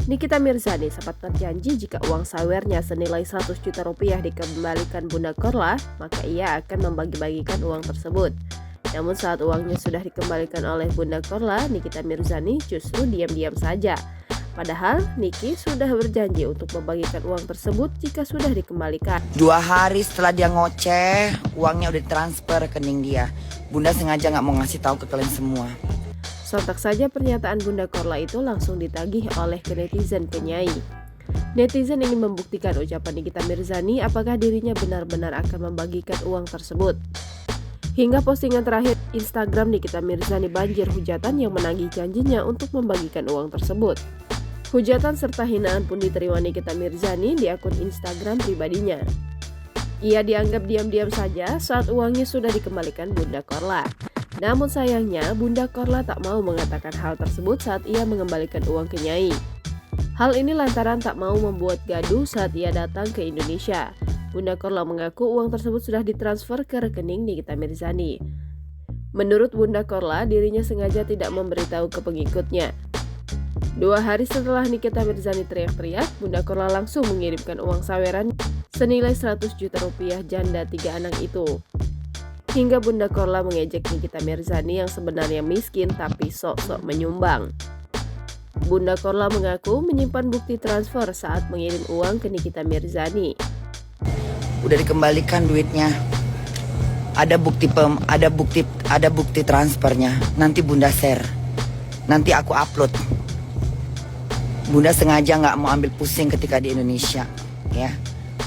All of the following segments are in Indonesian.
Nikita Mirzani sempat berjanji jika uang sawernya senilai 100 juta rupiah dikembalikan Bunda Korla, maka ia akan membagi-bagikan uang tersebut. Namun saat uangnya sudah dikembalikan oleh Bunda Korla, Nikita Mirzani justru diam-diam saja. Padahal Niki sudah berjanji untuk membagikan uang tersebut jika sudah dikembalikan. 2 hari setelah dia ngoceh, uangnya udah transfer ke rekening dia. Bunda sengaja nggak mau ngasih tahu ke kalian semua. Sontak saja pernyataan Bunda Korla itu langsung ditagih oleh netizen penyayi. Netizen ingin membuktikan ucapan Nikita Mirzani apakah dirinya benar-benar akan membagikan uang tersebut. Hingga postingan terakhir Instagram Nikita Mirzani banjir hujatan yang menagih janjinya untuk membagikan uang tersebut. Hujatan serta hinaan pun diterima Nikita Mirzani di akun Instagram pribadinya. Ia dianggap diam-diam saja saat uangnya sudah dikembalikan Bunda Korla. Namun sayangnya, Bunda Korla tak mau mengatakan hal tersebut saat ia mengembalikan uang ke Nyai. Hal ini lantaran tak mau membuat gaduh saat ia datang ke Indonesia. Bunda Korla mengaku uang tersebut sudah ditransfer ke rekening Nikita Mirzani. Menurut Bunda Korla, dirinya sengaja tidak memberitahu ke pengikutnya. 2 hari setelah Nikita Mirzani teriak-teriak, Bunda Korla langsung mengirimkan uang saweran senilai 100 juta rupiah janda 3 anak itu. Hingga Bunda Korla mengejek Nikita Mirzani yang sebenarnya miskin tapi sok-sok menyumbang. Bunda Korla mengaku menyimpan bukti transfer saat mengirim uang ke Nikita Mirzani. Udah dikembalikan duitnya. Ada bukti transfernya. Nanti Bunda share. Nanti aku upload. Bunda sengaja nggak mau ambil pusing ketika di Indonesia, ya.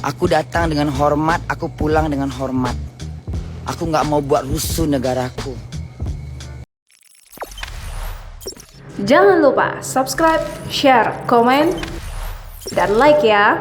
Aku datang dengan hormat, aku pulang dengan hormat. Aku nggak mau buat rusuh negaraku. Jangan lupa subscribe, share, komen, dan like ya.